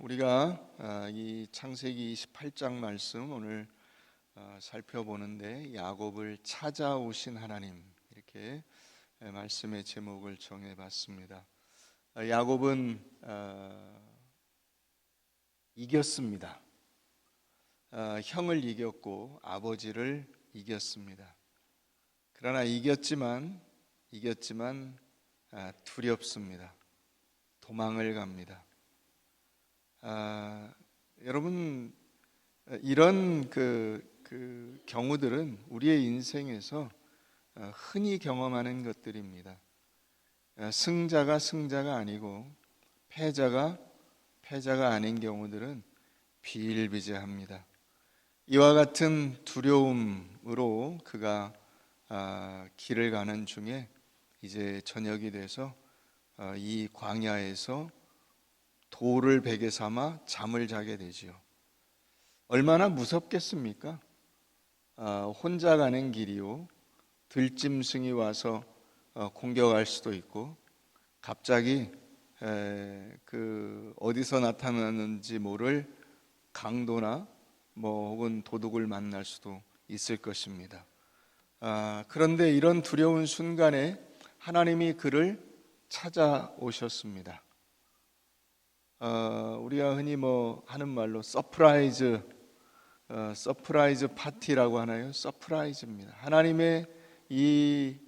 우리가 이 창세기 28장 말씀 오늘 살펴보는데 야곱을 찾아오신 하나님, 이렇게 말씀의 제목을 정해봤습니다. 야곱은 이겼습니다. 형을 이겼고 아버지를 이겼습니다. 그러나 이겼지만 두렵습니다. 도망을 갑니다. 여러분, 이런 경우들은 우리의 인생에서 흔히 경험하는 것들입니다. 승자가 아니고 패자가 아닌 경우들은 비일비재합니다. 이와 같은 두려움으로 그가 길을 가는 중에 이제 저녁이 돼서 이 광야에서 돌을 베개 삼아 잠을 자게 되지요. 얼마나 무섭겠습니까? 혼자 가는 길이요, 들짐승이 와서 공격할 수도 있고, 갑자기 어디서 나타나는지 모를 강도나 혹은 도둑을 만날 수도 있을 것입니다. 그런데 이런 두려운 순간에 하나님이 그를 찾아오셨습니다. 우리가 흔히 하는 말로 서프라이즈 파티라고 하나요? 서프라이즈입니다. 하나님의 이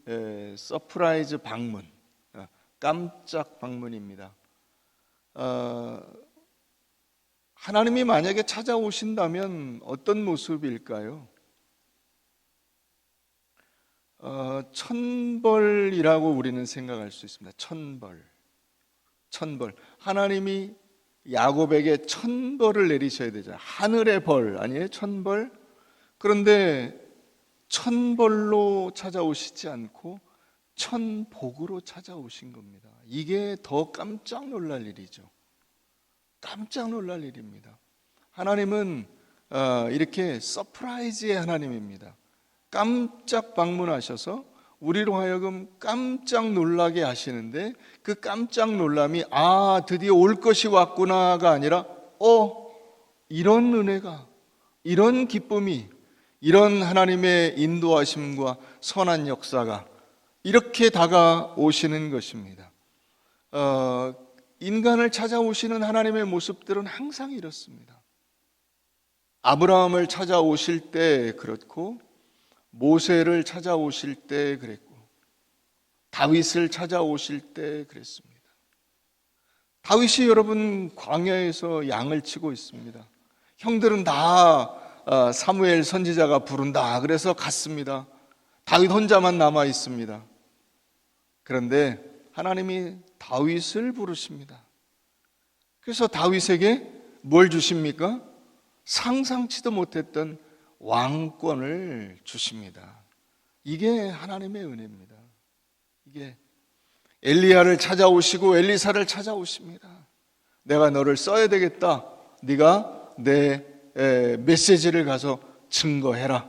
서프라이즈 방문, 깜짝 방문입니다. 하나님이 만약에 찾아오신다면 어떤 모습일까요? 천벌이라고 우리는 생각할 수 있습니다. 천벌. 하나님이 야곱에게 천벌을 내리셔야 되잖아요. 하늘의 벌 아니에요? 천벌. 그런데 천벌로 찾아오시지 않고 천복으로 찾아오신 겁니다. 이게 더 깜짝 놀랄 일이죠. 깜짝 놀랄 일입니다. 하나님은 이렇게 서프라이즈의 하나님입니다. 깜짝 방문하셔서 우리로 하여금 깜짝 놀라게 하시는데, 그 깜짝 놀람이 드디어 올 것이 왔구나가 아니라 이런 은혜가, 이런 기쁨이, 이런 하나님의 인도하심과 선한 역사가 이렇게 다가오시는 것입니다. 인간을 찾아오시는 하나님의 모습들은 항상 이렇습니다. 아브라함을 찾아오실 때 그렇고, 모세를 찾아오실 때 그랬고, 다윗을 찾아오실 때 그랬습니다. 다윗이 여러분 광야에서 양을 치고 있습니다. 형들은 다 사무엘 선지자가 부른다 그래서 갔습니다. 다윗 혼자만 남아 있습니다. 그런데 하나님이 다윗을 부르십니다. 그래서 다윗에게 뭘 주십니까? 상상치도 못했던 왕권을 주십니다. 이게 하나님의 은혜입니다. 이게 엘리야를 찾아오시고 엘리사를 찾아오십니다. 내가 너를 써야 되겠다. 네가 내 메시지를 가서 증거해라.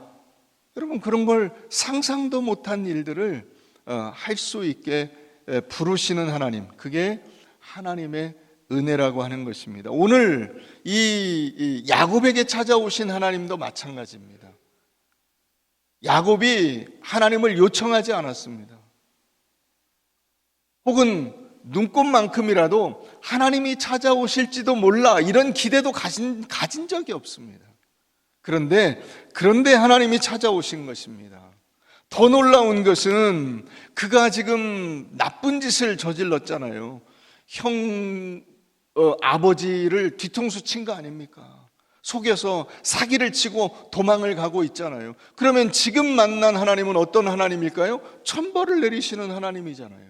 여러분, 그런 걸 상상도 못한 일들을 할 수 있게 부르시는 하나님, 그게 하나님의 은혜라고 하는 것입니다. 오늘 이 야곱에게 찾아오신 하나님도 마찬가지입니다. 야곱이 하나님을 요청하지 않았습니다. 혹은 눈꽃만큼이라도 하나님이 찾아오실지도 몰라, 이런 기대도 가진 적이 없습니다. 그런데 하나님이 찾아오신 것입니다. 더 놀라운 것은 그가 지금 나쁜 짓을 저질렀잖아요. 아버지를 뒤통수 친 거 아닙니까? 속여서 사기를 치고 도망을 가고 있잖아요. 그러면 지금 만난 하나님은 어떤 하나님일까요? 천벌을 내리시는 하나님이잖아요.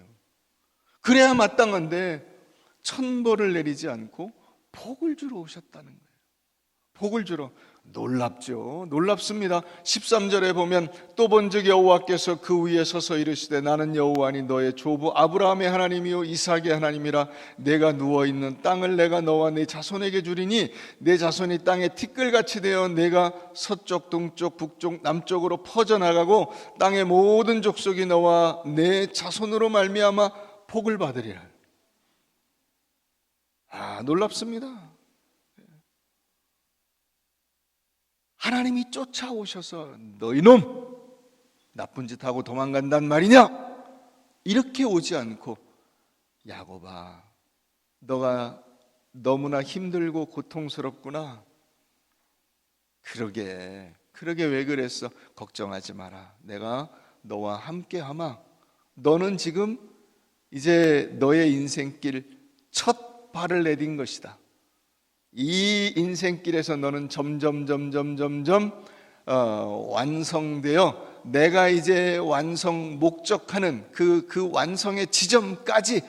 그래야 마땅한데 천벌을 내리지 않고 복을 주러 오셨다는 거예요. 복을 주러. 놀랍죠. 놀랍습니다. 13절에 보면 또 본즉 여호와께서 그 위에 서서 이르시되 나는 여호와니 너의 조부 아브라함의 하나님이요 이삭의 하나님이라. 내가 누워있는 땅을 내가 너와 네 자손에게 주리니 내 자손이 땅에 티끌같이 되어 내가 서쪽 동쪽 북쪽 남쪽으로 퍼져나가고 땅의 모든 족속이 너와 내 자손으로 말미암아 복을 받으리라. 놀랍습니다. 하나님이 쫓아오셔서 너희 놈 나쁜 짓 하고 도망간단 말이냐? 이렇게 오지 않고 야곱아, 너가 너무나 힘들고 고통스럽구나. 그러게 왜 그랬어? 걱정하지 마라. 내가 너와 함께 하마. 너는 지금 이제 너의 인생길 첫 발을 내딘 것이다. 이 인생길에서 너는 점점 완성되어 내가 이제 목적하는 그 완성의 지점까지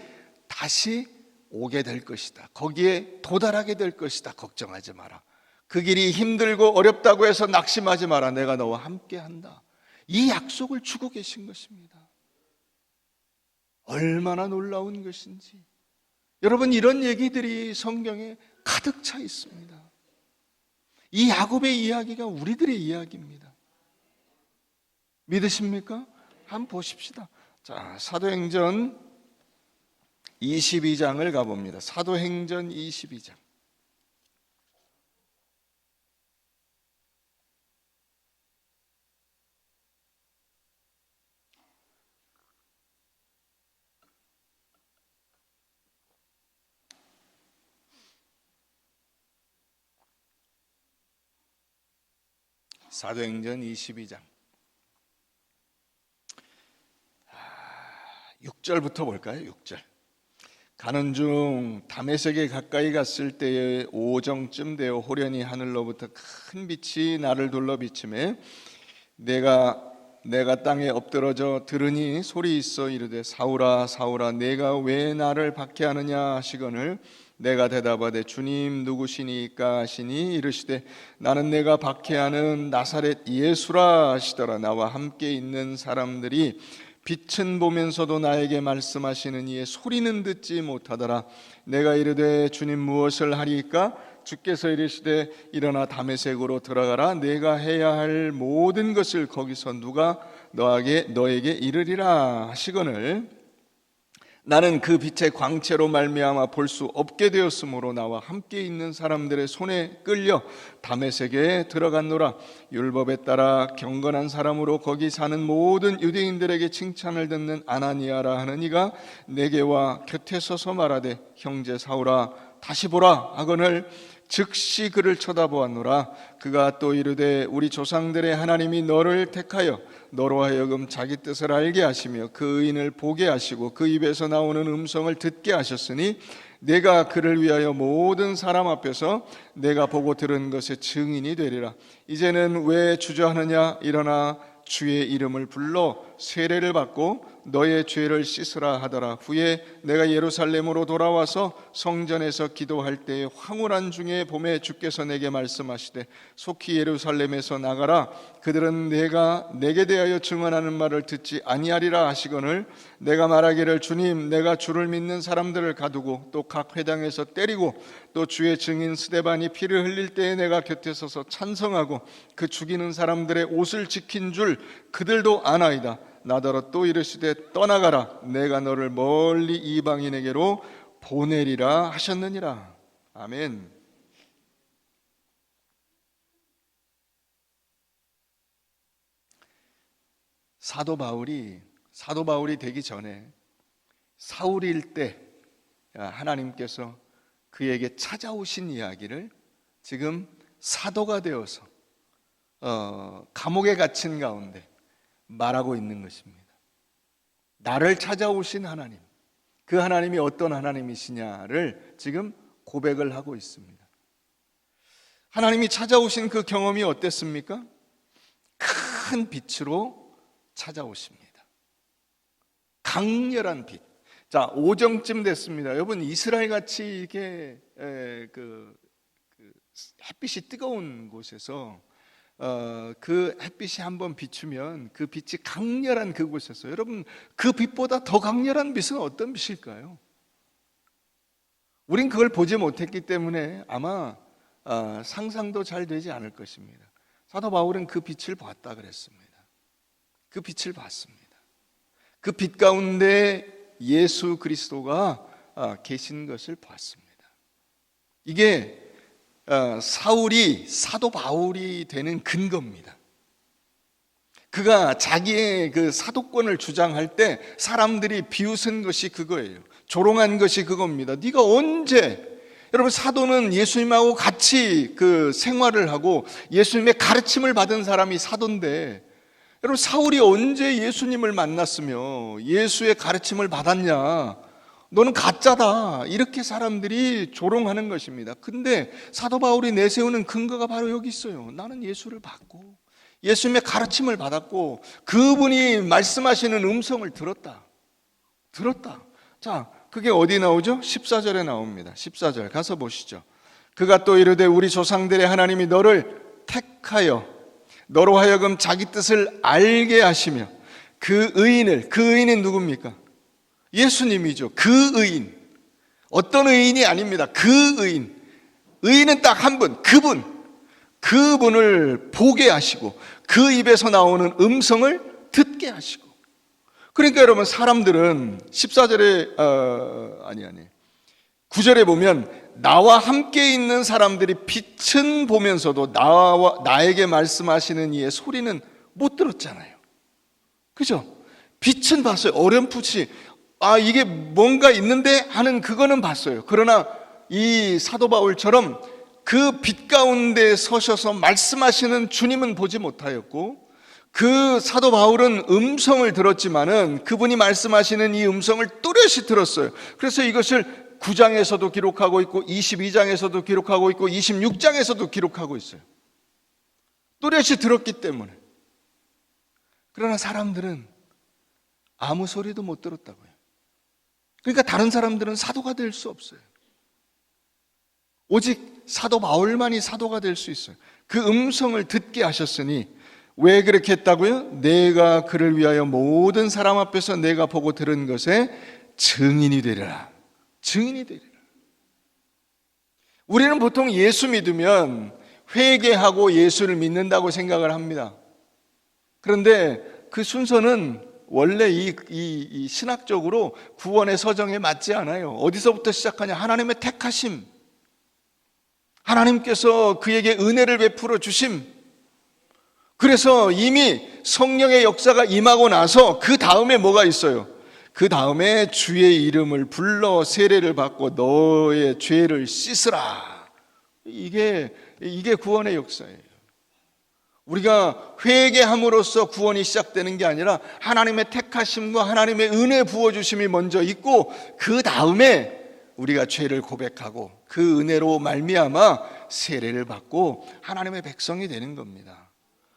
다시 오게 될 것이다. 거기에 도달하게 될 것이다. 걱정하지 마라. 그 길이 힘들고 어렵다고 해서 낙심하지 마라. 내가 너와 함께 한다. 이 약속을 주고 계신 것입니다. 얼마나 놀라운 것인지. 여러분, 이런 얘기들이 성경에 가득 차 있습니다. 이 야곱의 이야기가 우리들의 이야기입니다. 믿으십니까? 한번 보십시다. 자, 사도행전 22장을 가봅니다. 사도행전 22장. 사도행전 22장 6절부터 볼까요? 6절. 가는 중 다메섹에 가까이 갔을 때에 오정쯤 되어 호련히 하늘로부터 큰 빛이 나를 둘러 비치매 내가 땅에 엎드러져 들으니 소리 있어 이르되 사울아 사울아 내가 왜 나를 박해하느냐 하시거늘 내가 대답하되 주님 누구시니까 하시니 이르시되 나는 내가 박해하는 나사렛 예수라 하시더라. 나와 함께 있는 사람들이 빛은 보면서도 나에게 말씀하시는 이에 소리는 듣지 못하더라. 내가 이르되 주님 무엇을 하리이까? 주께서 이르시되 일어나 다메섹으로 들어가라. 내가 해야 할 모든 것을 거기서 누가 너에게 이르리라 하시거늘 나는 그 빛의 광채로 말미암아 볼 수 없게 되었으므로 나와 함께 있는 사람들의 손에 끌려 다메섹에 들어갔노라. 율법에 따라 경건한 사람으로 거기 사는 모든 유대인들에게 칭찬을 듣는 아나니아라 하는 이가 내게와 곁에 서서 말하되 형제 사울아 다시 보라 하거늘 즉시 그를 쳐다보았노라. 그가 또 이르되 우리 조상들의 하나님이 너를 택하여 너로 하여금 자기 뜻을 알게 하시며 그 의인을 보게 하시고 그 입에서 나오는 음성을 듣게 하셨으니 내가 그를 위하여 모든 사람 앞에서 내가 보고 들은 것의 증인이 되리라. 이제는 왜 주저하느냐? 일어나 주의 이름을 불러 세례를 받고 너의 죄를 씻으라 하더라. 후에 내가 예루살렘으로 돌아와서 성전에서 기도할 때에 황홀한 중에 봄에 주께서 내게 말씀하시되 속히 예루살렘에서 나가라. 그들은 내게 대하여 증언하는 말을 듣지 아니하리라 하시거늘 내가 말하기를 주님 내가 주를 믿는 사람들을 가두고 또 각 회당에서 때리고 또 주의 증인 스데반이 피를 흘릴 때에 내가 곁에 서서 찬성하고 그 죽이는 사람들의 옷을 지킨 줄 그들도 아나이다. 나더러 또 이르시되 떠나가라. 내가 너를 멀리 이방인에게로 보내리라 하셨느니라. 아멘. 사도 바울이 되기 전에 사울일 때 하나님께서 그에게 찾아오신 이야기를 지금 사도가 되어서 감옥에 갇힌 가운데 말하고 있는 것입니다. 나를 찾아오신 하나님, 그 하나님이 어떤 하나님이시냐를 지금 고백을 하고 있습니다. 하나님이 찾아오신 그 경험이 어땠습니까? 큰 빛으로 찾아오십니다. 강렬한 빛. 자, 오정쯤 됐습니다. 여러분, 이스라엘 같이 이렇게 햇빛이 뜨거운 곳에서 그 햇빛이 한번 비추면 그 빛이 강렬한 그곳에서 여러분 그 빛보다 더 강렬한 빛은 어떤 빛일까요? 우린 그걸 보지 못했기 때문에 아마 상상도 잘 되지 않을 것입니다. 사도 바울은 그 빛을 봤다 그랬습니다. 그 빛을 봤습니다. 그 빛 가운데 예수 그리스도가 계신 것을 봤습니다. 이게 사울이 사도 바울이 되는 근거입니다. 그가 자기의 그 사도권을 주장할 때 사람들이 비웃은 것이 그거예요. 조롱한 것이 그겁니다. 네가 언제, 여러분 사도는 예수님하고 같이 그 생활을 하고 예수님의 가르침을 받은 사람이 사도인데, 여러분 사울이 언제 예수님을 만났으며 예수의 가르침을 받았냐? 너는 가짜다. 이렇게 사람들이 조롱하는 것입니다. 근데 사도 바울이 내세우는 근거가 바로 여기 있어요. 나는 예수를 받고 예수님의 가르침을 받았고 그분이 말씀하시는 음성을 들었다. 자, 그게 어디 나오죠? 14절에 나옵니다. 14절 가서 보시죠. 그가 또 이르되 우리 조상들의 하나님이 너를 택하여 너로 하여금 자기 뜻을 알게 하시며 그 의인은 누굽니까? 예수님이죠. 그 의인. 어떤 의인이 아닙니다. 그 의인은 딱 한 분, 그분을 보게 하시고 그 입에서 나오는 음성을 듣게 하시고. 그러니까 여러분 사람들은 14절에 9절에 보면 나와 함께 있는 사람들이 빛은 보면서도 나에게 말씀하시는 이의 소리는 못 들었잖아요. 그죠? 빛은 봤어요. 어렴풋이 이게 뭔가 있는데 하는 그거는 봤어요. 그러나 이 사도 바울처럼 그 빛 가운데 서셔서 말씀하시는 주님은 보지 못하였고, 그 사도 바울은 음성을 들었지만은 그분이 말씀하시는 이 음성을 또렷이 들었어요. 그래서 이것을 9장에서도 기록하고 있고 22장에서도 기록하고 있고 26장에서도 기록하고 있어요. 또렷이 들었기 때문에. 그러나 사람들은 아무 소리도 못 들었다고요. 그러니까 다른 사람들은 사도가 될 수 없어요. 오직 사도 바울만이 사도가 될 수 있어요. 그 음성을 듣게 하셨으니 왜 그렇게 했다고요? 내가 그를 위하여 모든 사람 앞에서 내가 보고 들은 것에 증인이 되리라. 우리는 보통 예수 믿으면 회개하고 예수를 믿는다고 생각을 합니다. 그런데 그 순서는 원래 이 신학적으로 구원의 서정에 맞지 않아요. 어디서부터 시작하냐? 하나님의 택하심, 하나님께서 그에게 은혜를 베풀어 주심. 그래서 이미 성령의 역사가 임하고 나서 그 다음에 뭐가 있어요? 그 다음에 주의 이름을 불러 세례를 받고 너의 죄를 씻으라. 이게 구원의 역사예요. 우리가 회개함으로써 구원이 시작되는 게 아니라 하나님의 택하심과 하나님의 은혜 부어주심이 먼저 있고 그 다음에 우리가 죄를 고백하고 그 은혜로 말미암아 세례를 받고 하나님의 백성이 되는 겁니다.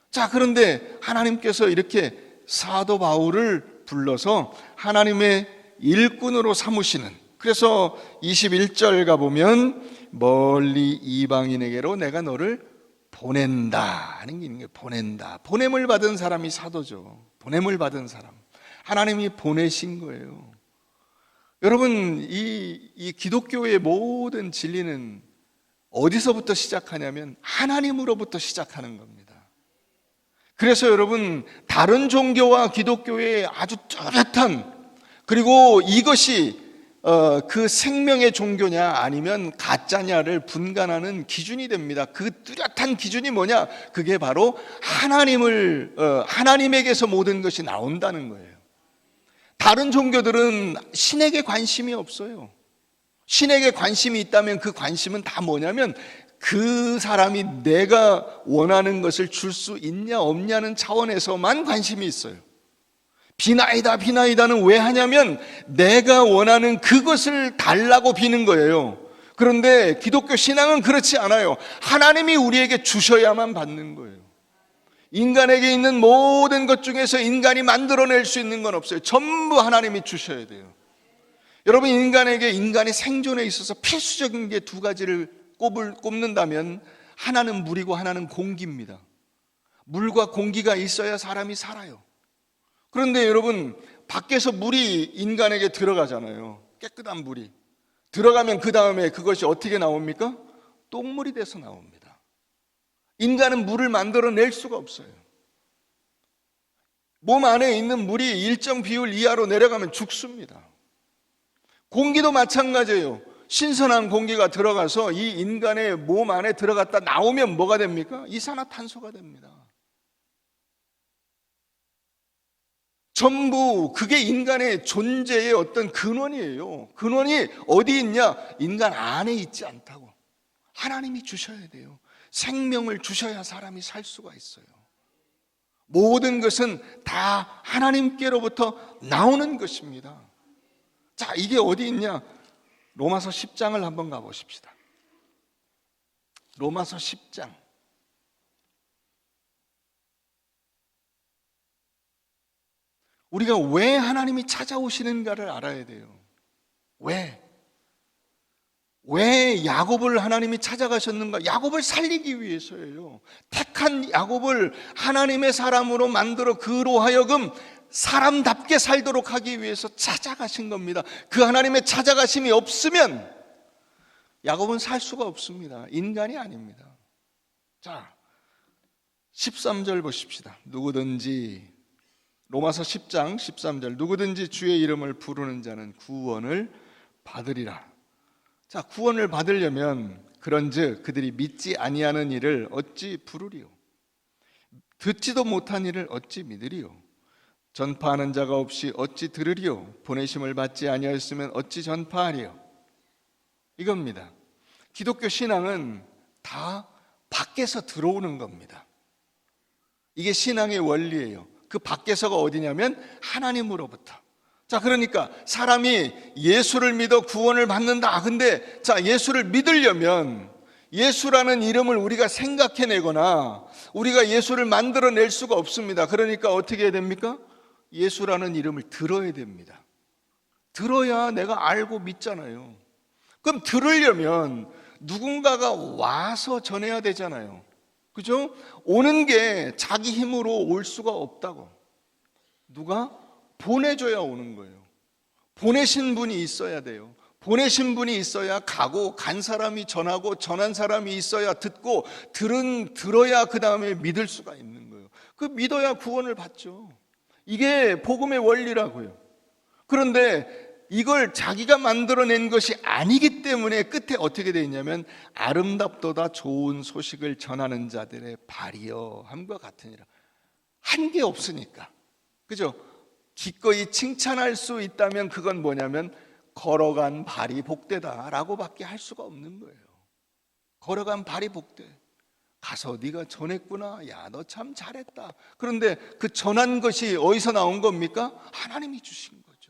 자, 그런데 하나님께서 이렇게 사도 바울을 불러서 하나님의 일꾼으로 삼으시는, 그래서 21절 가보면 멀리 이방인에게로 내가 너를 보낸다 하는 게 있는 거예요. 보낸다. 보냄을 받은 사람이 사도죠. 보냄을 받은 사람. 하나님이 보내신 거예요. 여러분, 이 기독교의 모든 진리는 어디서부터 시작하냐면 하나님으로부터 시작하는 겁니다. 그래서 여러분, 다른 종교와 기독교의 아주 뚜렷한, 그리고 이것이 그 생명의 종교냐 아니면 가짜냐를 분간하는 기준이 됩니다. 그 뚜렷한 기준이 뭐냐? 그게 바로 하나님에게서 모든 것이 나온다는 거예요. 다른 종교들은 신에게 관심이 없어요. 신에게 관심이 있다면 그 관심은 다 뭐냐면 그 사람이 내가 원하는 것을 줄 수 있냐 없냐는 차원에서만 관심이 있어요. 비나이다는 왜 하냐면 내가 원하는 그것을 달라고 비는 거예요. 그런데 기독교 신앙은 그렇지 않아요. 하나님이 우리에게 주셔야만 받는 거예요. 인간에게 있는 모든 것 중에서 인간이 만들어낼 수 있는 건 없어요. 전부 하나님이 주셔야 돼요. 여러분, 인간이 생존에 있어서 필수적인 게 두 가지를 꼽는다면 하나는 물이고 하나는 공기입니다. 물과 공기가 있어야 사람이 살아요. 그런데 여러분, 밖에서 물이 인간에게 들어가잖아요. 깨끗한 물이 들어가면 그 다음에 그것이 어떻게 나옵니까? 똥물이 돼서 나옵니다. 인간은 물을 만들어낼 수가 없어요. 몸 안에 있는 물이 일정 비율 이하로 내려가면 죽습니다. 공기도 마찬가지예요. 신선한 공기가 들어가서 이 인간의 몸 안에 들어갔다 나오면 뭐가 됩니까? 이산화탄소가 됩니다. 전부 그게 인간의 존재의 어떤 근원이에요. 근원이 어디 있냐? 인간 안에 있지 않다고. 하나님이 주셔야 돼요. 생명을 주셔야 사람이 살 수가 있어요. 모든 것은 다 하나님께로부터 나오는 것입니다. 자, 이게 어디 있냐? 로마서 10장을 한번 가보십시다. 로마서 10장. 우리가 왜 하나님이 찾아오시는가를 알아야 돼요. 왜 야곱을 하나님이 찾아가셨는가? 야곱을 살리기 위해서예요. 택한 야곱을 하나님의 사람으로 만들어 그로 하여금 사람답게 살도록 하기 위해서 찾아가신 겁니다. 그 하나님의 찾아가심이 없으면 야곱은 살 수가 없습니다. 인간이 아닙니다. 자, 13절 보십시다. 누구든지, 로마서 10장 13절, 누구든지 주의 이름을 부르는 자는 구원을 받으리라. 자, 구원을 받으려면 그런즉 그들이 믿지 아니하는 일을 어찌 부르리요? 듣지도 못한 일을 어찌 믿으리요? 전파하는 자가 없이 어찌 들으리요? 보내심을 받지 아니하였으면 어찌 전파하리요? 이겁니다. 기독교 신앙은 다 밖에서 들어오는 겁니다. 이게 신앙의 원리예요. 그 밖에서가 어디냐면 하나님으로부터. 자, 그러니까 사람이 예수를 믿어 구원을 받는다. 근데 자, 예수를 믿으려면 예수라는 이름을 우리가 생각해내거나 우리가 예수를 만들어낼 수가 없습니다. 그러니까 어떻게 해야 됩니까? 예수라는 이름을 들어야 됩니다. 들어야 내가 알고 믿잖아요. 그럼 들으려면 누군가가 와서 전해야 되잖아요. 그죠? 오는 게 자기 힘으로 올 수가 없다고. 누가 보내줘야 오는 거예요. 보내신 분이 있어야 돼요. 보내신 분이 있어야 가고, 간 사람이 전하고, 전한 사람이 있어야 듣고, 들어야 그 다음에 믿을 수가 있는 거예요. 그 믿어야 구원을 받죠. 이게 복음의 원리라고요. 그런데 이걸 자기가 만들어낸 것이 아니기 때문에 끝에 어떻게 되어 있냐면 아름답도다 좋은 소식을 전하는 자들의 발이여 함과 같으니라. 한 게 없으니까. 그죠? 기꺼이 칭찬할 수 있다면 그건 뭐냐면 걸어간 발이 복되다라고 밖에 할 수가 없는 거예요. 걸어간 발이 복돼. 가서 네가 전했구나. 야, 너 참 잘했다. 그런데 그 전한 것이 어디서 나온 겁니까? 하나님이 주신 거죠.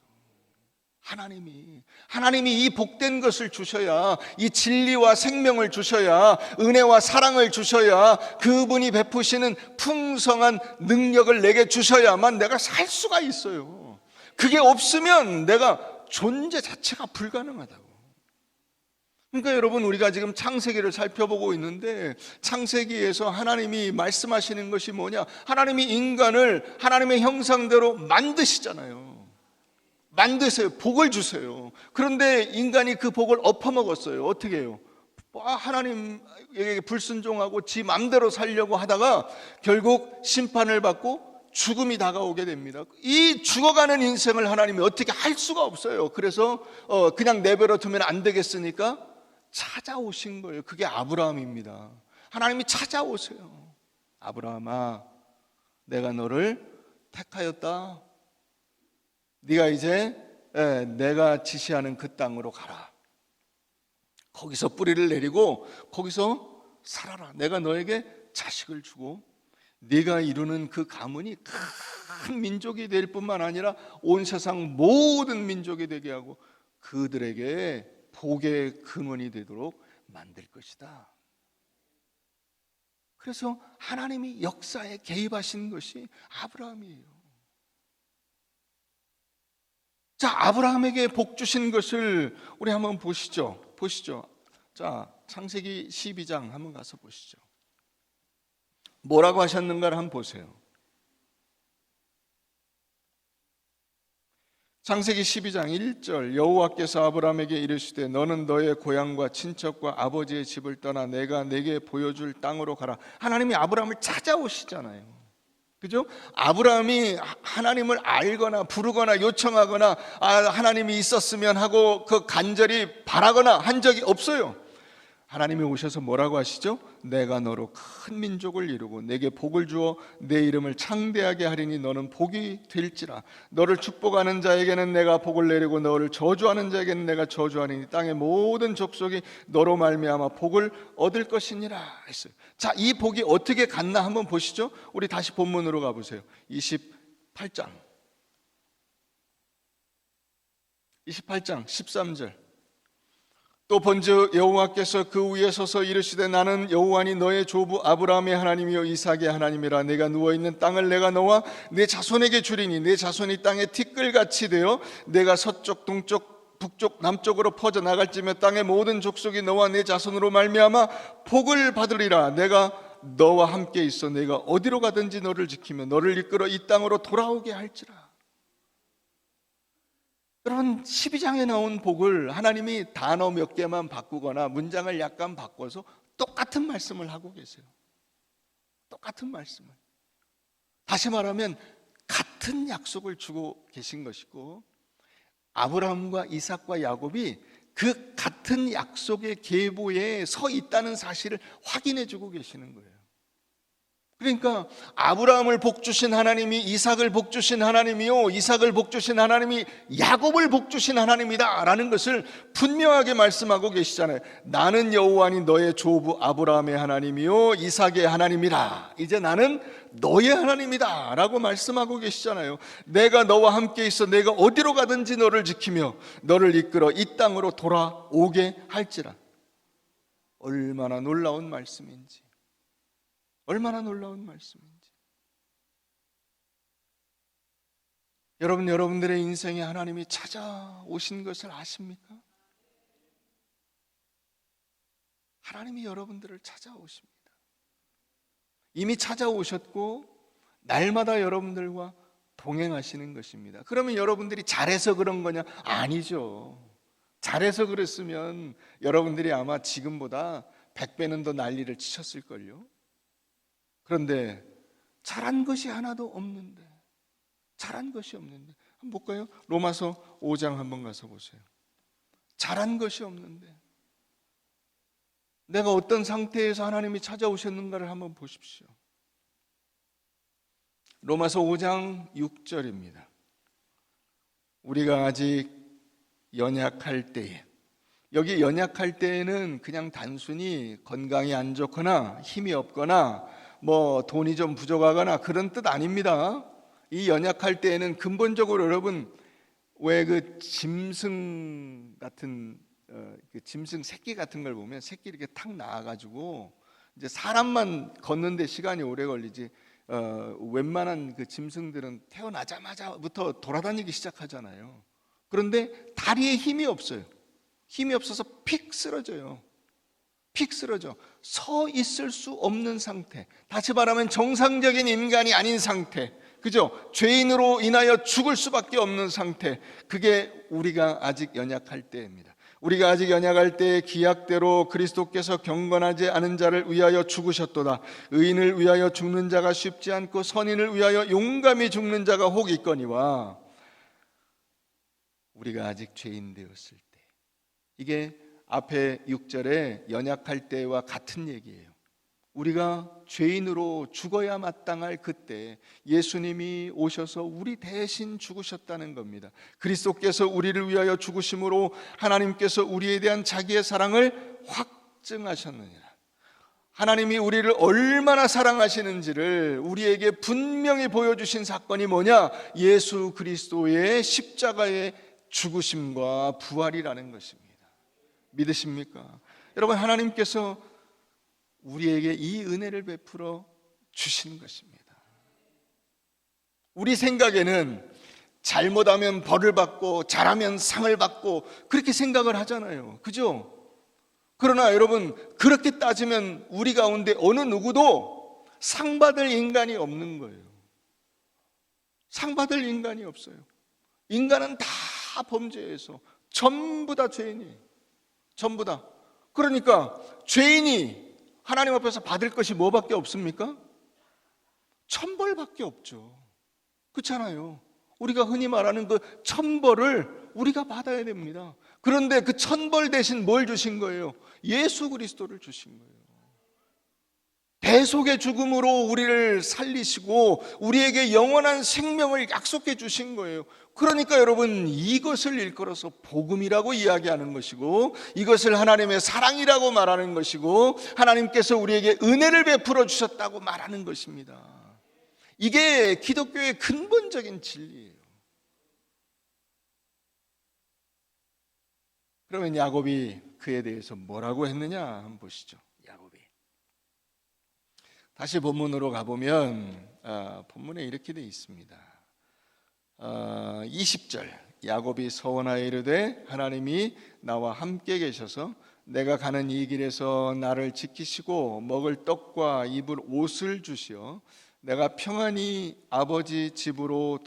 하나님이 이 복된 것을 주셔야, 이 진리와 생명을 주셔야, 은혜와 사랑을 주셔야, 그분이 베푸시는 풍성한 능력을 내게 주셔야만 내가 살 수가 있어요. 그게 없으면 내가 존재 자체가 불가능하다고. 그러니까 여러분, 우리가 지금 창세기를 살펴보고 있는데 창세기에서 하나님이 말씀하시는 것이 뭐냐? 하나님이 인간을 하나님의 형상대로 만드시잖아요. 만드세요. 복을 주세요. 그런데 인간이 그 복을 엎어먹었어요. 어떻게 해요? 하나님에게 불순종하고 지 맘대로 살려고 하다가 결국 심판을 받고 죽음이 다가오게 됩니다. 이 죽어가는 인생을 하나님이 어떻게 할 수가 없어요. 그래서 그냥 내버려 두면 안 되겠으니까 찾아오신 거예요. 그게 아브라함입니다. 하나님이 찾아오세요. 아브라함아, 내가 너를 택하였다. 네가 이제 내가 지시하는 그 땅으로 가라. 거기서 뿌리를 내리고 거기서 살아라. 내가 너에게 자식을 주고 네가 이루는 그 가문이 큰 민족이 될 뿐만 아니라 온 세상 모든 민족이 되게 하고 그들에게 복의 근원이 되도록 만들 것이다. 그래서 하나님이 역사에 개입하신 것이 아브라함이에요. 자, 아브라함에게 복 주신 것을 우리 한번 보시죠. 자, 창세기 12장 한번 가서 보시죠. 뭐라고 하셨는가를 한번 보세요. 창세기 12장 1절, 여호와께서 아브라함에게 이르시되 너는 너의 고향과 친척과 아버지의 집을 떠나 내가 내게 보여줄 땅으로 가라. 하나님이 아브라함을 찾아오시잖아요. 그죠? 아브라함이 하나님을 알거나 부르거나 요청하거나 하나님이 있었으면 하고 그 간절히 바라거나 한 적이 없어요. 하나님이 오셔서 뭐라고 하시죠? 내가 너로 큰 민족을 이루고 내게 복을 주어 내 이름을 창대하게 하리니 너는 복이 될지라. 너를 축복하는 자에게는 내가 복을 내리고 너를 저주하는 자에게는 내가 저주하리니 땅의 모든 족속이 너로 말미암아 복을 얻을 것이니라 했어요. 자, 이 복이 어떻게 갔나 한번 보시죠. 우리 다시 본문으로 가보세요. 28장 13절. 또 본즉 여호와께서 그 위에 서서 이르시되 나는 여호와니 너의 조부 아브라함의 하나님이요 이삭의 하나님이라. 내가 누워있는 땅을 내가 너와 내 자손에게 주리니 내 자손이 땅의 티끌같이 되어 내가 서쪽 동쪽 북쪽 남쪽으로 퍼져 나갈지며 땅의 모든 족속이 너와 내 자손으로 말미암아 복을 받으리라. 내가 너와 함께 있어 내가 어디로 가든지 너를 지키며 너를 이끌어 이 땅으로 돌아오게 할지라. 여러분, 12장에 나온 복을 하나님이 단어 몇 개만 바꾸거나 문장을 약간 바꿔서 똑같은 말씀을 하고 계세요. 똑같은 말씀을. 다시 말하면 같은 약속을 주고 계신 것이고, 아브라함과 이삭과 야곱이 그 같은 약속의 계보에 서 있다는 사실을 확인해 주고 계시는 거예요. 그러니까 아브라함을 복주신 하나님이 이삭을 복주신 하나님이요, 이삭을 복주신 하나님이 야곱을 복주신 하나님이다 라는 것을 분명하게 말씀하고 계시잖아요. 나는 여호와니 너의 조부 아브라함의 하나님이요 이삭의 하나님이라. 이제 나는 너의 하나님이다 라고 말씀하고 계시잖아요. 내가 너와 함께 있어 내가 어디로 가든지 너를 지키며 너를 이끌어 이 땅으로 돌아오게 할지라. 얼마나 놀라운 말씀인지, 얼마나 놀라운 말씀인지. 여러분, 여러분들의 인생에 하나님이 찾아오신 것을 아십니까? 하나님이 여러분들을 찾아오십니다. 이미 찾아오셨고 날마다 여러분들과 동행하시는 것입니다. 그러면 여러분들이 잘해서 그런 거냐? 아니죠. 잘해서 그랬으면 여러분들이 아마 지금보다 100배는 더 난리를 치셨을걸요. 그런데 잘한 것이 하나도 없는데, 잘한 것이 없는데, 한번 볼까요? 로마서 5장 한번 가서 보세요. 잘한 것이 없는데 내가 어떤 상태에서 하나님이 찾아오셨는가를 한번 보십시오. 로마서 5장 6절입니다. 우리가 아직 연약할 때에, 여기 연약할 때에는 그냥 단순히 건강이 안 좋거나 힘이 없거나 뭐 돈이 좀 부족하거나 그런 뜻 아닙니다. 이 연약할 때에는 근본적으로 여러분, 왜 그 짐승 같은 그 짐승 새끼 같은 걸 보면 새끼 이렇게 탁 나와가지고 이제 사람만 걷는데 시간이 오래 걸리지, 웬만한 그 짐승들은 태어나자마자부터 돌아다니기 시작하잖아요. 그런데 다리에 힘이 없어요. 힘이 없어서 픽 쓰러져요. 픽 쓰러져 서 있을 수 없는 상태, 다시 말하면 정상적인 인간이 아닌 상태, 그죠? 죄인으로 인하여 죽을 수밖에 없는 상태, 그게 우리가 아직 연약할 때입니다. 우리가 아직 연약할 때에 기약대로 그리스도께서 경건하지 않은 자를 위하여 죽으셨도다. 의인을 위하여 죽는 자가 쉽지 않고 선인을 위하여 용감히 죽는 자가 혹 있거니와. 우리가 아직 죄인 되었을 때, 이게 앞에 6절에 연약할 때와 같은 얘기예요. 우리가 죄인으로 죽어야 마땅할 그때 예수님이 오셔서 우리 대신 죽으셨다는 겁니다. 그리스도께서 우리를 위하여 죽으심으로 하나님께서 우리에 대한 자기의 사랑을 확증하셨느니라. 하나님이 우리를 얼마나 사랑하시는지를 우리에게 분명히 보여주신 사건이 뭐냐? 예수 그리스도의 십자가의 죽으심과 부활이라는 것입니다. 믿으십니까? 여러분, 하나님께서 우리에게 이 은혜를 베풀어 주시는 것입니다. 우리 생각에는 잘못하면 벌을 받고 잘하면 상을 받고 그렇게 생각을 하잖아요. 그죠? 그러나 여러분, 그렇게 따지면 우리 가운데 어느 누구도 상 받을 인간이 없는 거예요. 상 받을 인간이 없어요. 인간은 다 범죄해서 전부 다 죄인이에요. 전부 다. 그러니까 죄인이 하나님 앞에서 받을 것이 뭐밖에 없습니까? 천벌밖에 없죠. 그렇잖아요. 우리가 흔히 말하는 그 천벌을 우리가 받아야 됩니다. 그런데 그 천벌 대신 뭘 주신 거예요? 예수 그리스도를 주신 거예요. 대속의 죽음으로 우리를 살리시고 우리에게 영원한 생명을 약속해 주신 거예요. 그러니까 여러분, 이것을 일컬어서 복음이라고 이야기하는 것이고, 이것을 하나님의 사랑이라고 말하는 것이고, 하나님께서 우리에게 은혜를 베풀어 주셨다고 말하는 것입니다. 이게 기독교의 근본적인 진리예요. 그러면 야곱이 그에 대해서 뭐라고 했느냐 한번 보시죠. 야곱이 다시 본문으로 가보면 본문에 이렇게 되어 있습니다. 20절, 야곱이 서원하여 이르되 하나님이 나와 함께 계셔서 내가 가는 이 길에서 나를 지키시고 먹을 떡과 입을 옷을 주시어 내가 평안히 아버지 집으로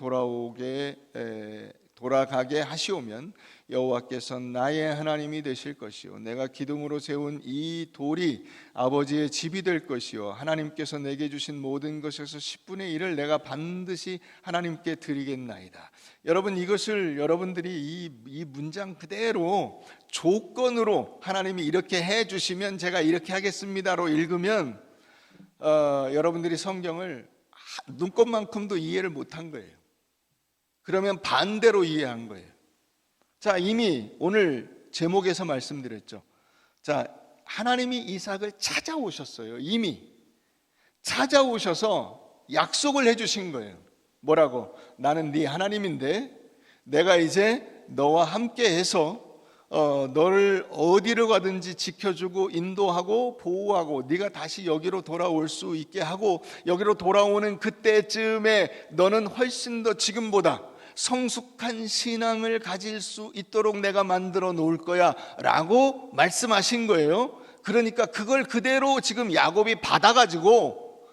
돌아가게 하시오면 여호와께서 나의 하나님이 되실 것이요 내가 기둥으로 세운 이 돌이 아버지의 집이 될 것이요 하나님께서 내게 주신 모든 것에서 10분의 1을 내가 반드시 하나님께 드리겠나이다. 여러분, 이것을 여러분들이 이 문장 그대로 조건으로 하나님이 이렇게 해 주시면 제가 이렇게 하겠습니다로 읽으면 여러분들이 성경을 눈꼽만큼도 이해를 못한 거예요. 그러면 반대로 이해한 거예요. 자, 이미 오늘 제목에서 말씀드렸죠. 자, 하나님이 이삭을 찾아오셨어요. 이미 찾아오셔서 약속을 해주신 거예요. 뭐라고? 나는 네 하나님인데 내가 이제 너와 함께 해서 너를 어디로 가든지 지켜주고 인도하고 보호하고 네가 다시 여기로 돌아올 수 있게 하고 여기로 돌아오는 그때쯤에 너는 훨씬 더 지금보다 성숙한 신앙을 가질 수 있도록 내가 만들어 놓을 거야 라고 말씀하신 거예요. 그러니까 그걸 그대로 지금 야곱이 받아가지고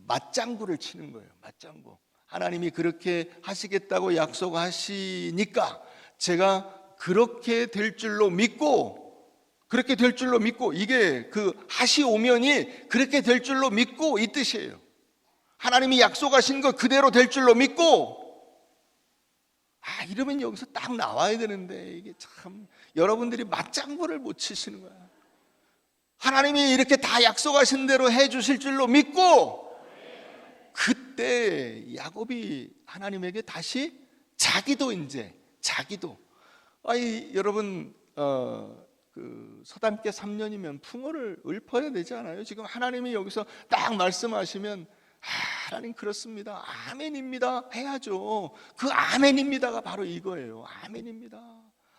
맞장구를 치는 거예요. 맞장구. 하나님이 그렇게 하시겠다고 약속하시니까 제가 그렇게 될 줄로 믿고, 이게 그 하시오면이 그렇게 될 줄로 믿고 이 뜻이에요. 하나님이 약속하신 거 그대로 될 줄로 믿고. 이러면 여기서 딱 나와야 되는데 이게 참 여러분들이 맞장구를 못 치시는 거야. 하나님이 이렇게 다 약속하신 대로 해 주실 줄로 믿고, 그때 야곱이 하나님에게 다시 자기도 여러분 그 서당께 3년이면 풍어를 읊어야 되지 않아요? 지금 하나님이 여기서 딱 말씀하시면 하나님 그렇습니다, 아멘입니다 해야죠. 그 아멘입니다가 바로 이거예요. 아멘입니다.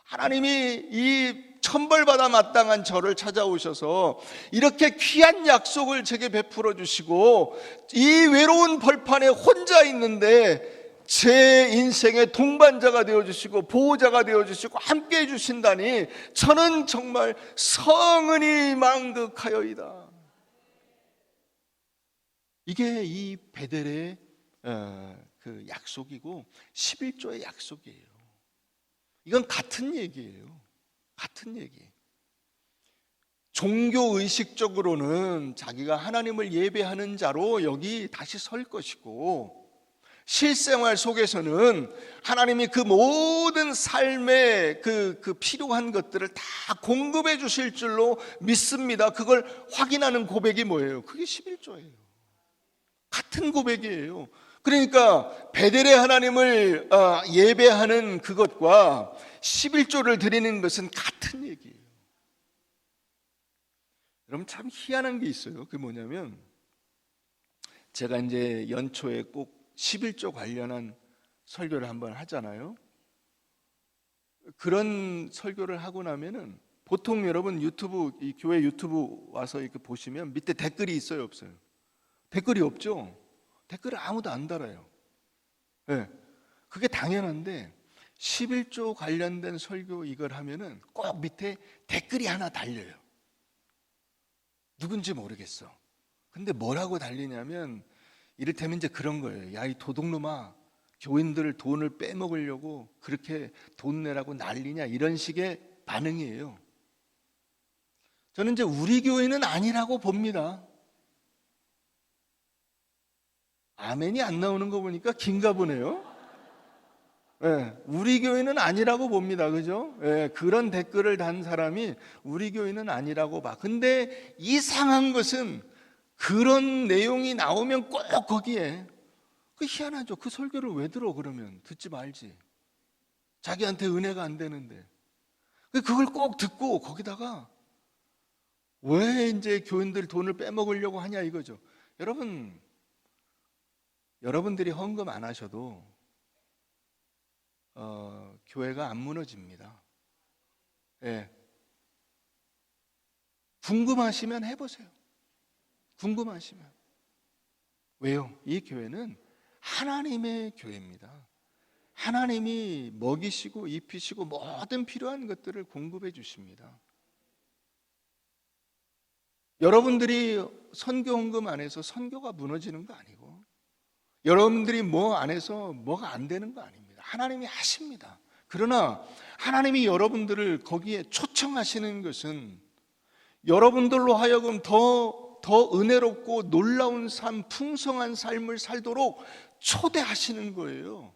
하나님이 이 천벌받아 마땅한 저를 찾아오셔서 이렇게 귀한 약속을 제게 베풀어 주시고 이 외로운 벌판에 혼자 있는데 제 인생의 동반자가 되어주시고 보호자가 되어주시고 함께해 주신다니 저는 정말 성은이 만극하여이다. 이게 이 베델의 그 약속이고 11조의 약속이에요. 이건 같은 얘기예요. 같은 얘기. 종교의식적으로는 자기가 하나님을 예배하는 자로 여기 다시 설 것이고, 실생활 속에서는 하나님이 그 모든 삶의 그 필요한 것들을 다 공급해 주실 줄로 믿습니다. 그걸 확인하는 고백이 뭐예요? 그게 11조예요. 같은 고백이에요. 그러니까 베델의 하나님을 예배하는 그것과 11조를 드리는 것은 같은 얘기예요. 여러분, 참 희한한 게 있어요. 그게 뭐냐면, 제가 이제 연초에 꼭 11조 관련한 설교를 한번 하잖아요. 그런 설교를 하고 나면은 보통 여러분 유튜브, 이 교회 유튜브 와서 이렇게 보시면 밑에 댓글이 있어요, 없어요? 댓글이 없죠? 댓글을 아무도 안 달아요. 네. 그게 당연한데 11조 관련된 설교 이걸 하면은 꼭 밑에 댓글이 하나 달려요. 누군지 모르겠어. 근데 뭐라고 달리냐면 이를테면 이제 그런 거예요. 야, 이 도둑놈아, 교인들 돈을 빼먹으려고 그렇게 돈 내라고 난리냐, 이런 식의 반응이에요. 저는 이제 우리 교회는 아니라고 봅니다. 아멘이 안 나오는 거 보니까 긴가 보네요. 예, 우리 교회는 아니라고 봅니다. 그죠? 예, 그런 댓글을 단 사람이 우리 교회는 아니라고 봐. 근데 이상한 것은 그런 내용이 나오면 꼭 거기에 그 희한하죠. 그 설교를 왜 들어 그러면 듣지 말지. 자기한테 은혜가 안 되는데. 그걸 꼭 듣고 거기다가 왜 이제 교인들 돈을 빼먹으려고 하냐 이거죠. 여러분들이 헌금 안 하셔도 교회가 안 무너집니다. 예. 궁금하시면 해보세요. 궁금하시면. 왜요? 이 교회는 하나님의 교회입니다. 하나님이 먹이시고 입히시고 모든 필요한 것들을 공급해 주십니다. 여러분들이 선교 헌금 안 해서 선교가 무너지는 거 아니고, 여러분들이 뭐 안 해서 뭐가 안 되는 거 아닙니다. 하나님이 하십니다. 그러나 하나님이 여러분들을 거기에 초청하시는 것은 여러분들로 하여금 더 은혜롭고 놀라운 삶, 풍성한 삶을 살도록 초대하시는 거예요.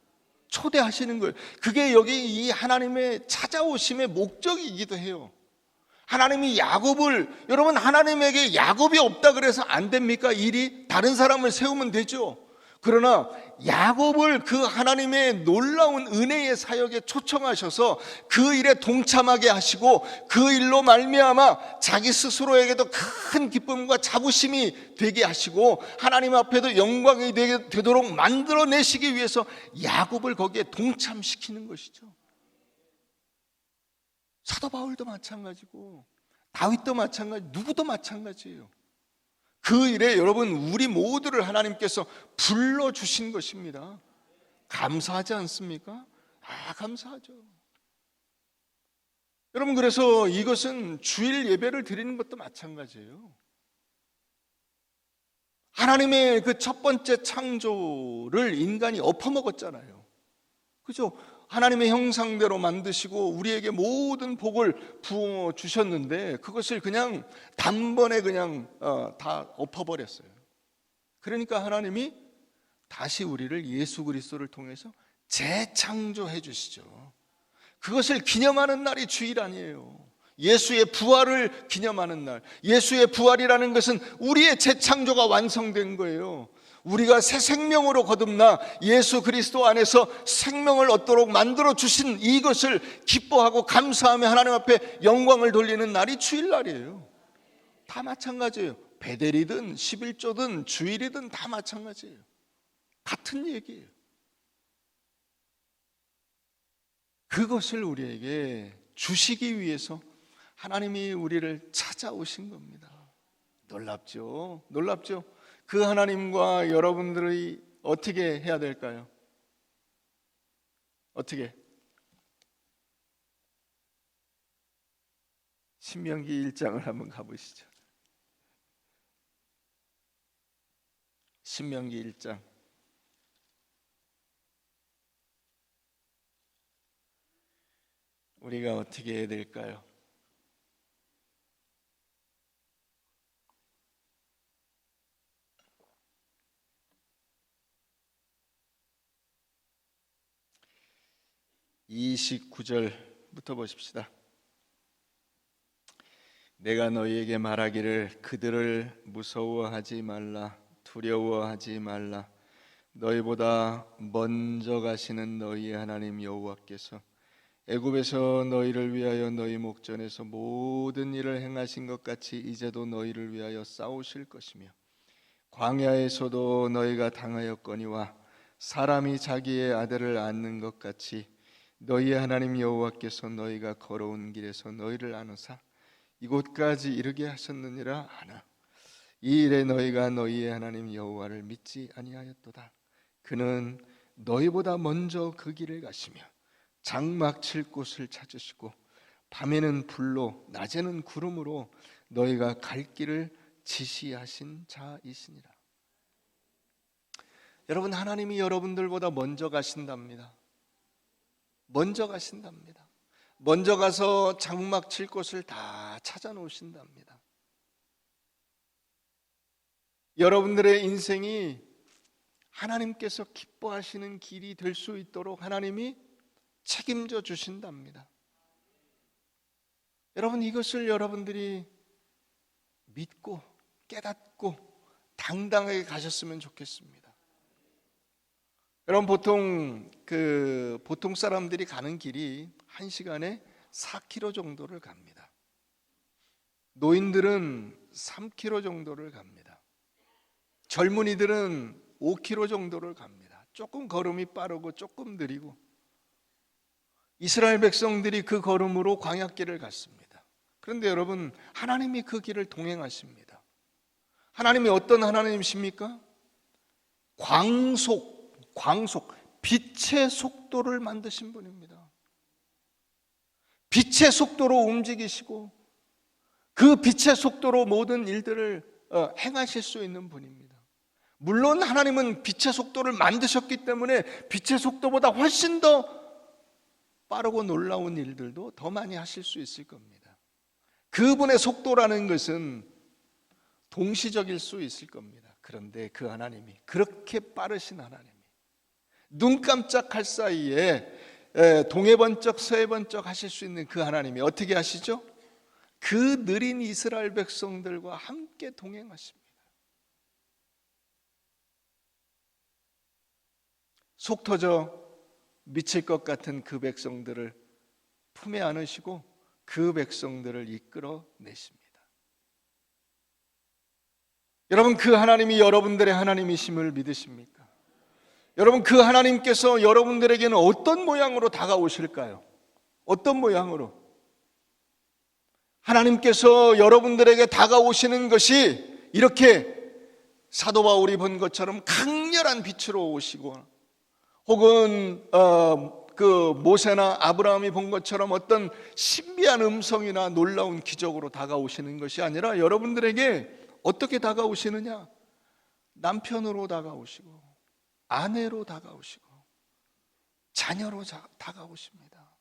초대하시는 거예요. 그게 여기 이 하나님의 찾아오심의 목적이기도 해요. 하나님이 여러분 하나님에게 야곱이 없다 그래서 안 됩니까? 일이 다른 사람을 세우면 되죠. 그러나 야곱을 그 하나님의 놀라운 은혜의 사역에 초청하셔서 그 일에 동참하게 하시고 그 일로 말미암아 자기 스스로에게도 큰 기쁨과 자부심이 되게 하시고 하나님 앞에도 영광이 되도록 만들어내시기 위해서 야곱을 거기에 동참시키는 것이죠. 사도 바울도 마찬가지고 다윗도 마찬가지, 누구도 마찬가지예요. 그 일에 여러분 우리 모두를 하나님께서 불러주신 것입니다. 감사하지 않습니까? 감사하죠. 여러분 그래서 이것은 주일 예배를 드리는 것도 마찬가지예요. 하나님의 그 첫 번째 창조를 인간이 엎어먹었잖아요. 그죠? 하나님의 형상대로 만드시고 우리에게 모든 복을 부어 주셨는데 그것을 그냥 단번에 그냥 다 엎어버렸어요. 그러니까 하나님이 다시 우리를 예수 그리스도를 통해서 재창조해 주시죠. 그것을 기념하는 날이 주일 아니에요. 예수의 부활을 기념하는 날. 예수의 부활이라는 것은 우리의 재창조가 완성된 거예요. 우리가 새 생명으로 거듭나 예수 그리스도 안에서 생명을 얻도록 만들어 주신 이것을 기뻐하고 감사하며 하나님 앞에 영광을 돌리는 날이 주일날이에요. 다 마찬가지예요. 베델이든 11조든 주일이든 다 마찬가지예요. 같은 얘기예요. 그것을 우리에게 주시기 위해서 하나님이 우리를 찾아오신 겁니다. 놀랍죠? 놀랍죠? 그 하나님과 여러분들이 어떻게 해야 될까요? 어떻게? 신명기 1장을 한번 가보시죠. 신명기 1장. 우리가 어떻게 해야 될까요? (29절부터) 보십시다. 내가 너희에게 말하기를 그들을 무서워하지 말라, 두려워하지 말라. 너희보다 먼저 가시는 너희의 하나님 여호와께서 애굽에서 너희를 위하여 너희 목전에서 모든 일을 행하신 것 같이 이제도 너희를 위하여 싸우실 것이며 광야에서도 너희가 당하였거니와 사람이 자기의 아들을 안는 것 같이 너희의 하나님 여호와께서 너희가 걸어온 길에서 너희를 안으사 이곳까지 이르게 하셨느니라 하나. 이 일에 너희가 너희의 하나님 여호와를 믿지 아니하였도다. 그는 너희보다 먼저 그 길을 가시며 장막 칠 곳을 찾으시고 밤에는 불로 낮에는 구름으로 너희가 갈 길을 지시하신 자이시니라. 여러분 하나님이 여러분들보다 먼저 가신답니다. 먼저 가신답니다. 먼저 가서 장막 칠 곳을 다 찾아 놓으신답니다. 여러분들의 인생이 하나님께서 기뻐하시는 길이 될 수 있도록 하나님이 책임져 주신답니다. 여러분, 이것을 여러분들이 믿고 깨닫고 당당하게 가셨으면 좋겠습니다. 여러분, 보통 사람들이 가는 길이 1시간에 4km 정도를 갑니다. 노인들은 3km 정도를 갑니다. 젊은이들은 5km 정도를 갑니다. 조금 걸음이 빠르고 조금 느리고. 이스라엘 백성들이 그 걸음으로 광야길을 갔습니다. 그런데 여러분, 하나님이 그 길을 동행하십니다. 하나님이 어떤 하나님이십니까? 광속, 빛의 속도를 만드신 분입니다. 빛의 속도로 움직이시고 그 빛의 속도로 모든 일들을 행하실 수 있는 분입니다. 물론 하나님은 빛의 속도를 만드셨기 때문에 빛의 속도보다 훨씬 더 빠르고 놀라운 일들도 더 많이 하실 수 있을 겁니다. 그분의 속도라는 것은 동시적일 수 있을 겁니다. 그런데 그 하나님이, 그렇게 빠르신 하나님이 눈 깜짝할 사이에 동해 번쩍 서해 번쩍 하실 수 있는 그 하나님이 어떻게 하시죠? 그 느린 이스라엘 백성들과 함께 동행하십니다. 속 터져 미칠 것 같은 그 백성들을 품에 안으시고 그 백성들을 이끌어 내십니다. 여러분, 그 하나님이 여러분들의 하나님이심을 믿으십니까? 여러분, 그 하나님께서 여러분들에게는 어떤 모양으로 다가오실까요? 어떤 모양으로? 하나님께서 여러분들에게 다가오시는 것이 이렇게 사도 바울이 본 것처럼 강렬한 빛으로 오시고, 혹은 그 모세나 아브라함이 본 것처럼 어떤 신비한 음성이나 놀라운 기적으로 다가오시는 것이 아니라 여러분들에게 어떻게 다가오시느냐? 남편으로 다가오시고 아내로 다가오시고 자녀로 다가오십니다.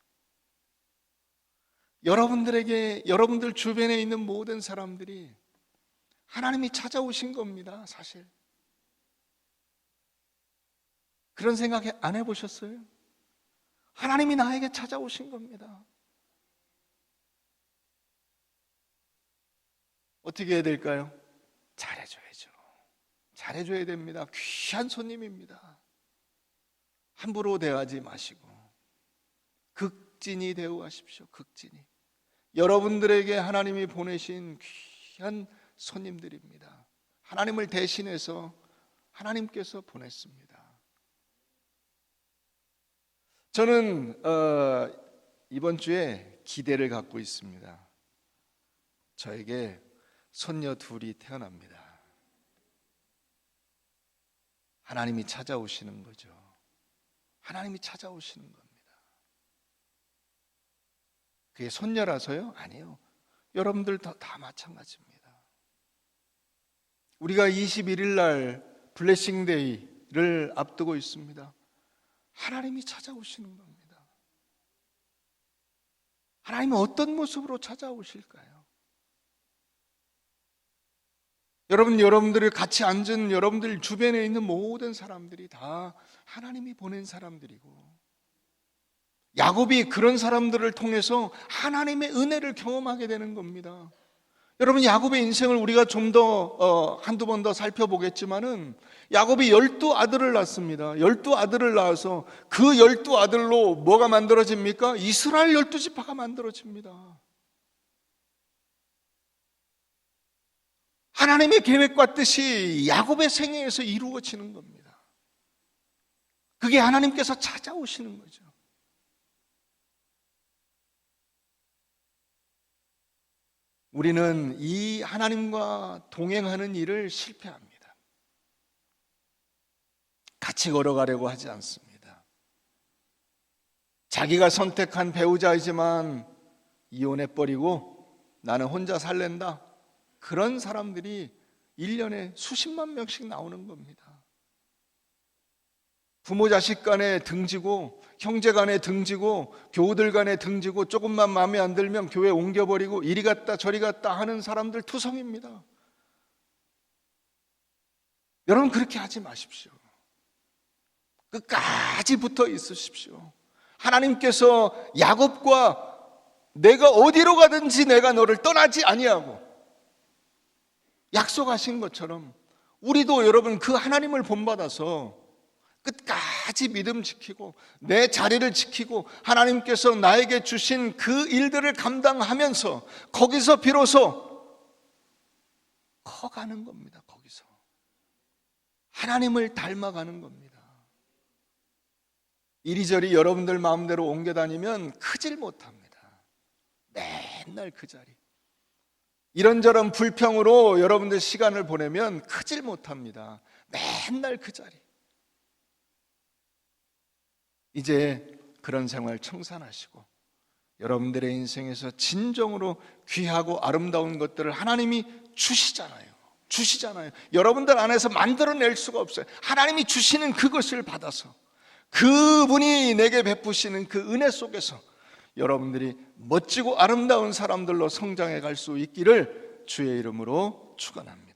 여러분들 주변에 있는 모든 사람들이 하나님이 찾아오신 겁니다. 사실 그런 생각 안 해보셨어요? 하나님이 나에게 찾아오신 겁니다. 어떻게 해야 될까요? 잘해줘야죠. 잘해줘야 됩니다. 귀한 손님입니다. 함부로 대하지 마시고 극진히 대우하십시오. 극진히. 여러분들에게 하나님이 보내신 귀한 손님들입니다. 하나님을 대신해서 하나님께서 보냈습니다. 저는 이번 주에 기대를 갖고 있습니다. 저에게 손녀 둘이 태어납니다. 하나님이 찾아오시는 거죠. 하나님이 찾아오시는 겁니다. 그게 손녀라서요? 아니요. 여러분들 다 마찬가지입니다. 우리가 21일 날 블레싱 데이를 앞두고 있습니다. 하나님이 찾아오시는 겁니다. 하나님은 어떤 모습으로 찾아오실까요? 여러분들을 같이 앉은 여러분들 주변에 있는 모든 사람들이 다 하나님이 보낸 사람들이고, 야곱이 그런 사람들을 통해서 하나님의 은혜를 경험하게 되는 겁니다. 여러분, 야곱의 인생을 우리가 좀 더 한두 번 더 살펴보겠지만은 야곱이 12아들을 낳습니다. 12아들을 낳아서 그 12아들로 뭐가 만들어집니까? 이스라엘 12지파가 만들어집니다. 하나님의 계획과 뜻이 야곱의 생애에서 이루어지는 겁니다. 그게 하나님께서 찾아오시는 거죠. 우리는 이 하나님과 동행하는 일을 실패합니다. 같이 걸어가려고 하지 않습니다. 자기가 선택한 배우자이지만 이혼해버리고 나는 혼자 살랜다. 그런 사람들이 1년에 수십만 명씩 나오는 겁니다. 부모 자식 간에 등지고, 형제 간에 등지고, 교우들 간에 등지고, 조금만 마음에 안 들면 교회 옮겨버리고 이리 갔다 저리 갔다 하는 사람들 투성입니다. 여러분, 그렇게 하지 마십시오. 끝까지 붙어 있으십시오. 하나님께서 야곱과 내가 어디로 가든지 내가 너를 떠나지 아니하고 약속하신 것처럼 우리도 여러분 그 하나님을 본받아서 끝까지 믿음 지키고 내 자리를 지키고 하나님께서 나에게 주신 그 일들을 감당하면서 거기서 비로소 커가는 겁니다. 거기서 하나님을 닮아가는 겁니다. 이리저리 여러분들 마음대로 옮겨 다니면 크질 못합니다. 맨날 그 자리. 이런저런 불평으로 여러분들 시간을 보내면 크질 못합니다. 맨날 그 자리. 이제 그런 생활 청산하시고 여러분들의 인생에서 진정으로 귀하고 아름다운 것들을 하나님이 주시잖아요. 여러분들 안에서 만들어낼 수가 없어요. 하나님이 주시는 그것을 받아서 그분이 내게 베푸시는 그 은혜 속에서 여러분들이 멋지고 아름다운 사람들로 성장해 갈 수 있기를 주의 이름으로 축원합니다.